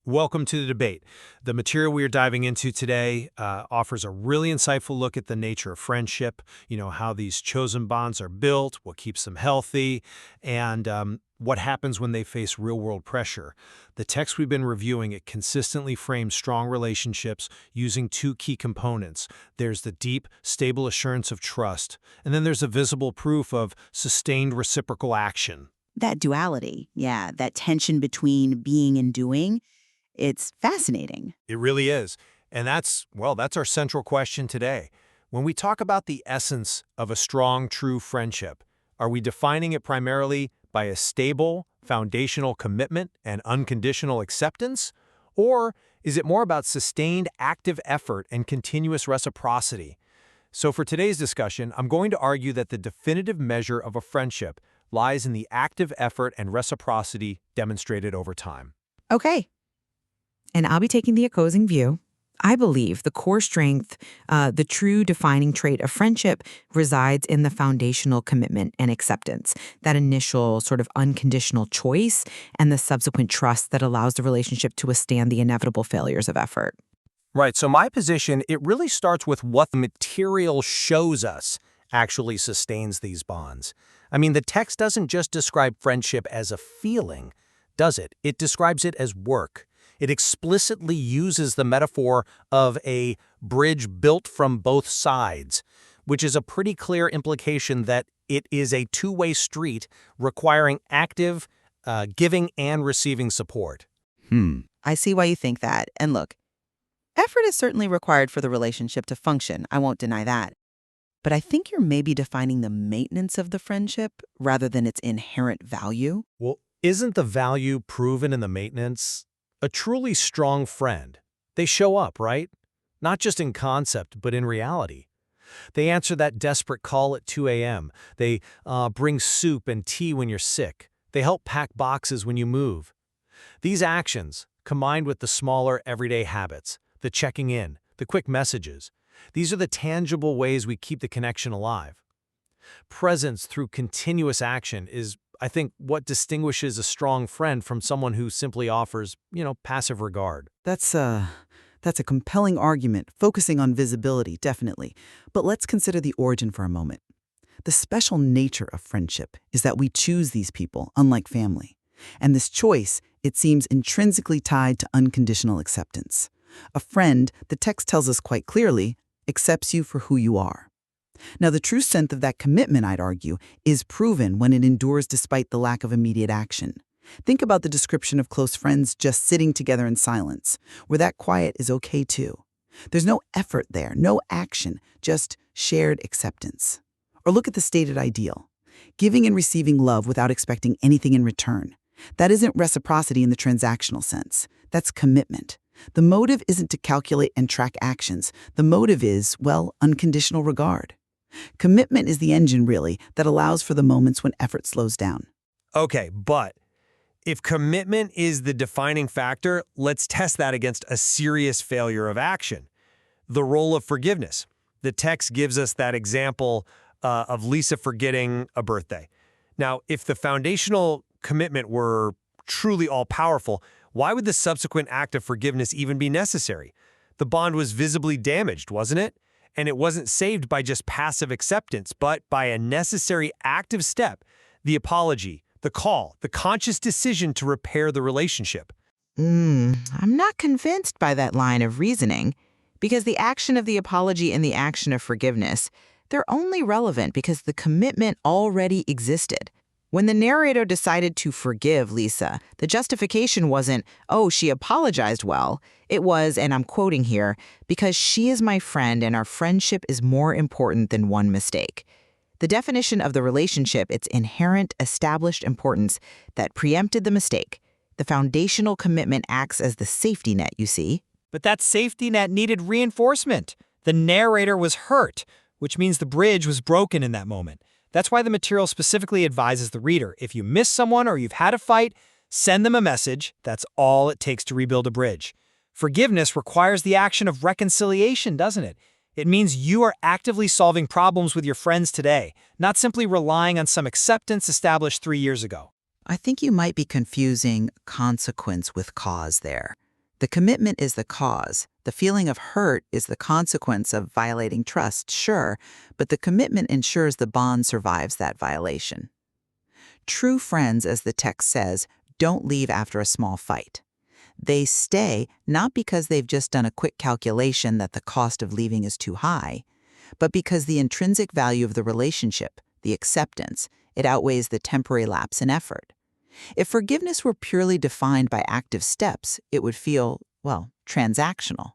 Welcome to the debate. The material we are diving into today offers a really insightful look at the nature of friendship, how these chosen bonds are built, what keeps them healthy, and what happens when they face real-world pressure. The text we've been reviewing, it consistently frames strong relationships using two key components. There's the deep, stable assurance of trust, and then there's a visible proof of sustained reciprocal action. That duality, yeah, that tension between being and doing, it's fascinating. It really is. And that's our central question today. When we talk about the essence of a strong, true friendship, are we defining it primarily by a stable, foundational commitment and unconditional acceptance? Or is it more about sustained, active effort and continuous reciprocity? So for today's discussion, I'm going to argue that the definitive measure of a friendship lies in the active effort and reciprocity demonstrated over time. Okay. And I'll be taking the opposing view. I believe the core strength, the true defining trait of friendship resides in the foundational commitment and acceptance, that initial sort of unconditional choice and the subsequent trust that allows the relationship to withstand the inevitable failures of effort. Right, so my position, it really starts with what the material shows us actually sustains these bonds. I mean, the text doesn't just describe friendship as a feeling, does it? It describes it as work. It explicitly uses the metaphor of a bridge built from both sides, which is a pretty clear implication that it is a two-way street requiring active giving and receiving support. I see why you think that. And look, effort is certainly required for the relationship to function. I won't deny that. But I think you're maybe defining the maintenance of the friendship rather than its inherent value. Well, isn't the value proven in the maintenance? A truly strong friend, they show up, right? Not just in concept, but in reality. They answer that desperate call at 2 a.m. They bring soup and tea when you're sick. They help pack boxes when you move. These actions, combined with the smaller everyday habits, the checking in, the quick messages, these are the tangible ways we keep the connection alive. Presence through continuous action is, I think, what distinguishes a strong friend from someone who simply offers, passive regard. That's a compelling argument, focusing on visibility, definitely. But let's consider the origin for a moment. The special nature of friendship is that we choose these people, unlike family. And this choice, it seems intrinsically tied to unconditional acceptance. A friend, the text tells us quite clearly, accepts you for who you are. Now, the true strength of that commitment, I'd argue, is proven when it endures despite the lack of immediate action. Think about the description of close friends just sitting together in silence, where that quiet is okay too. There's no effort there, no action, just shared acceptance. Or look at the stated ideal, giving and receiving love without expecting anything in return. That isn't reciprocity in the transactional sense. That's commitment. The motive isn't to calculate and track actions. The motive is, unconditional regard. Commitment is the engine, really, that allows for the moments when effort slows down. Okay, but if commitment is the defining factor, let's test that against a serious failure of action. The role of forgiveness. The text gives us that example of Lisa forgetting a birthday. Now, if the foundational commitment were truly all-powerful, why would the subsequent act of forgiveness even be necessary? The bond was visibly damaged, wasn't it? And it wasn't saved by just passive acceptance, but by a necessary active step, the apology, the call, the conscious decision to repair the relationship. I'm not convinced by that line of reasoning, because the action of the apology and the action of forgiveness, they're only relevant because the commitment already existed. When the narrator decided to forgive Lisa, the justification wasn't, oh, she apologized well. It was, and I'm quoting here, because she is my friend and our friendship is more important than one mistake. The definition of the relationship, its inherent established importance that preempted the mistake. The foundational commitment acts as the safety net, you see. But that safety net needed reinforcement. The narrator was hurt, which means the bridge was broken in that moment. That's why the material specifically advises the reader, if you miss someone or you've had a fight, send them a message. That's all it takes to rebuild a bridge. Forgiveness requires the action of reconciliation, doesn't it? It means you are actively solving problems with your friends today, not simply relying on some acceptance established 3 years ago. I think you might be confusing consequence with cause there. The commitment is the cause. The feeling of hurt is the consequence of violating trust, sure, but the commitment ensures the bond survives that violation. True friends, as the text says, don't leave after a small fight. They stay not because they've just done a quick calculation that the cost of leaving is too high, but because the intrinsic value of the relationship, the acceptance, it outweighs the temporary lapse in effort. If forgiveness were purely defined by active steps, it would feel, well, transactional.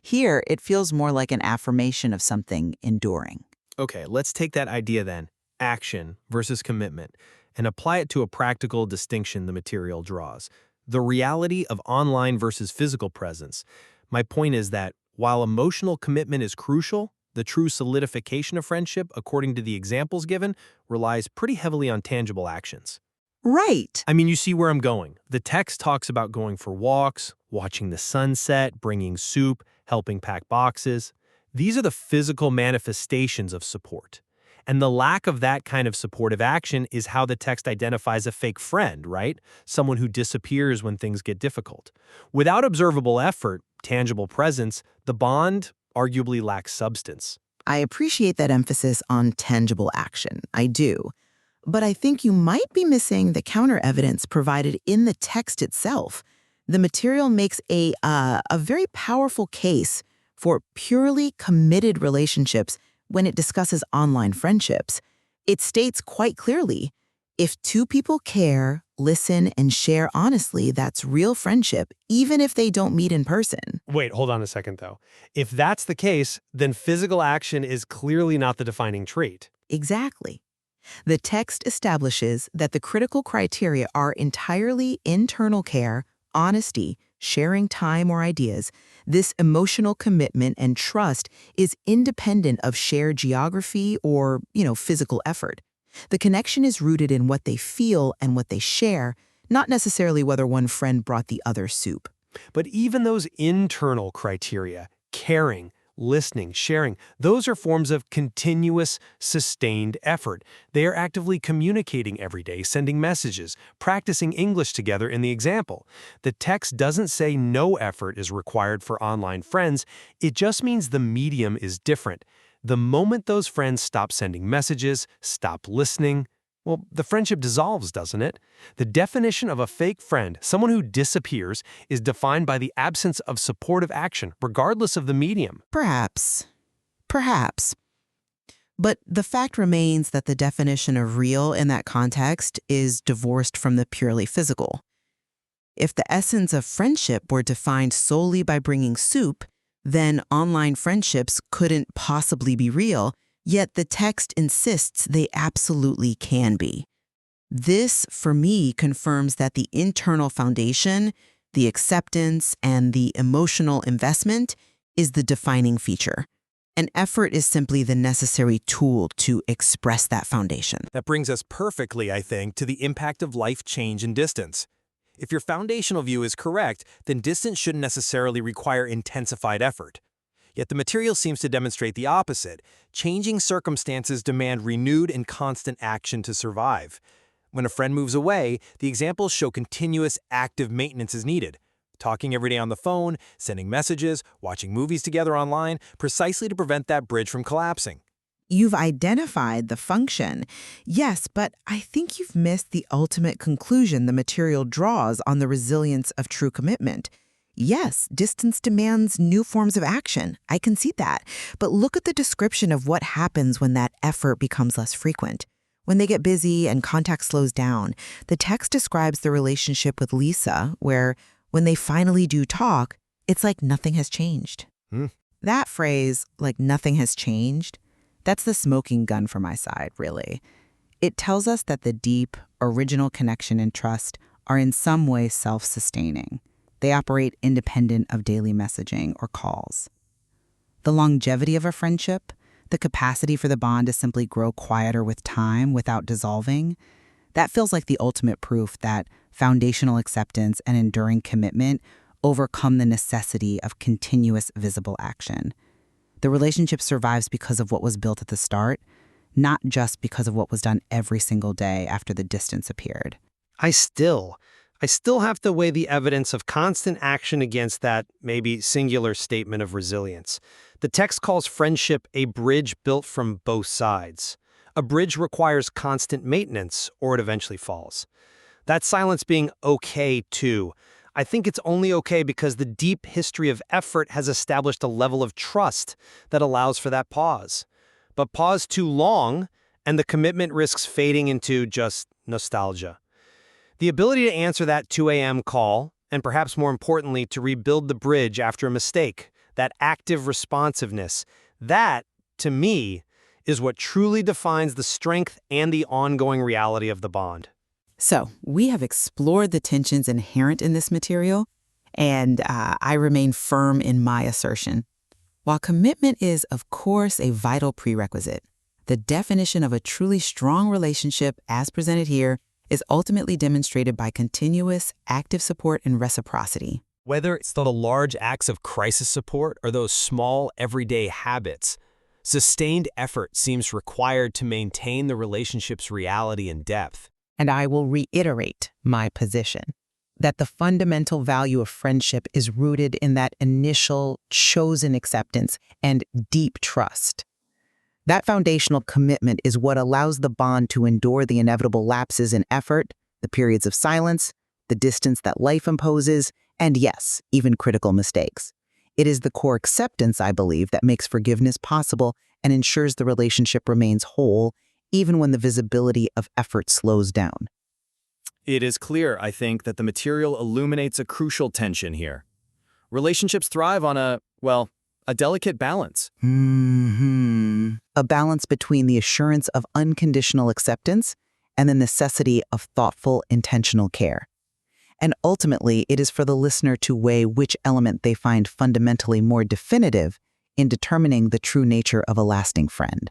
Here, it feels more like an affirmation of something enduring. Okay, let's take that idea then, action versus commitment, and apply it to a practical distinction the material draws. The reality of online versus physical presence. My point is that while emotional commitment is crucial, the true solidification of friendship, according to the examples given, relies pretty heavily on tangible actions. Right. I mean, you see where I'm going. The text talks about going for walks, watching the sunset, bringing soup, helping pack boxes. These are the physical manifestations of support. And the lack of that kind of supportive action is how the text identifies a fake friend, right? Someone who disappears when things get difficult. Without observable effort, tangible presence, the bond arguably lacks substance. I appreciate that emphasis on tangible action. I do. But I think you might be missing the counter evidence provided in the text itself. The material makes a very powerful case for purely committed relationships when it discusses online friendships. It states quite clearly, if two people care, listen, and share honestly, that's real friendship, even if they don't meet in person. Wait, hold on a second, though. If that's the case, then physical action is clearly not the defining trait. Exactly. The text establishes that the critical criteria are entirely internal care, honesty, sharing time or ideas. This emotional commitment and trust is independent of shared geography or, physical effort. The connection is rooted in what they feel and what they share, not necessarily whether one friend brought the other soup. But even those internal criteria, caring, listening, sharing, those are forms of continuous, sustained effort. They are actively communicating every day, sending messages, practicing English together in the example. The text doesn't say no effort is required for online friends. It just means the medium is different. The moment those friends stop sending messages, stop listening, well, the friendship dissolves, doesn't it? The definition of a fake friend, someone who disappears, is defined by the absence of supportive action, regardless of the medium. Perhaps. But the fact remains that the definition of real in that context is divorced from the purely physical. If the essence of friendship were defined solely by bringing soup, then online friendships couldn't possibly be real, yet the text insists they absolutely can be. This, for me, confirms that the internal foundation, the acceptance, and the emotional investment is the defining feature. And effort is simply the necessary tool to express that foundation. That brings us perfectly, I think, to the impact of life change and distance. If your foundational view is correct, then distance shouldn't necessarily require intensified effort. Yet the material seems to demonstrate the opposite. Changing circumstances demand renewed and constant action to survive. When a friend moves away, the examples show continuous active maintenance is needed. Talking every day on the phone, sending messages, watching movies together online, precisely to prevent that bridge from collapsing. You've identified the function. Yes, but I think you've missed the ultimate conclusion the material draws on the resilience of true commitment. Yes, distance demands new forms of action. I can see that. But look at the description of what happens when that effort becomes less frequent. When they get busy and contact slows down, the text describes the relationship with Lisa, where when they finally do talk, it's like nothing has changed. That phrase, like nothing has changed, that's the smoking gun for my side, really. It tells us that the deep, original connection and trust are in some way self-sustaining. They operate independent of daily messaging or calls. The longevity of a friendship, the capacity for the bond to simply grow quieter with time without dissolving, that feels like the ultimate proof that foundational acceptance and enduring commitment overcome the necessity of continuous visible action. The relationship survives because of what was built at the start, not just because of what was done every single day after the distance appeared. I still I still have to weigh the evidence of constant action against that maybe singular statement of resilience. The text calls friendship a bridge built from both sides. A bridge requires constant maintenance, or it eventually falls. That silence being okay, too. I think it's only okay because the deep history of effort has established a level of trust that allows for that pause. But pause too long, and the commitment risks fading into just nostalgia. The ability to answer that 2 a.m. call, and perhaps more importantly, to rebuild the bridge after a mistake, that active responsiveness, that, to me, is what truly defines the strength and the ongoing reality of the bond. So, we have explored the tensions inherent in this material, and I remain firm in my assertion. While commitment is, of course, a vital prerequisite, the definition of a truly strong relationship, as presented here, is ultimately demonstrated by continuous, active support and reciprocity. Whether it's the large acts of crisis support or those small, everyday habits, sustained effort seems required to maintain the relationship's reality and depth. And I will reiterate my position that the fundamental value of friendship is rooted in that initial chosen acceptance and deep trust. That foundational commitment is what allows the bond to endure the inevitable lapses in effort, the periods of silence, the distance that life imposes, and yes, even critical mistakes. It is the core acceptance, I believe, that makes forgiveness possible and ensures the relationship remains whole, even when the visibility of effort slows down. It is clear, I think, that the material illuminates a crucial tension here. Relationships thrive on a delicate balance. A balance between the assurance of unconditional acceptance and the necessity of thoughtful, intentional care. And ultimately, it is for the listener to weigh which element they find fundamentally more definitive in determining the true nature of a lasting friend.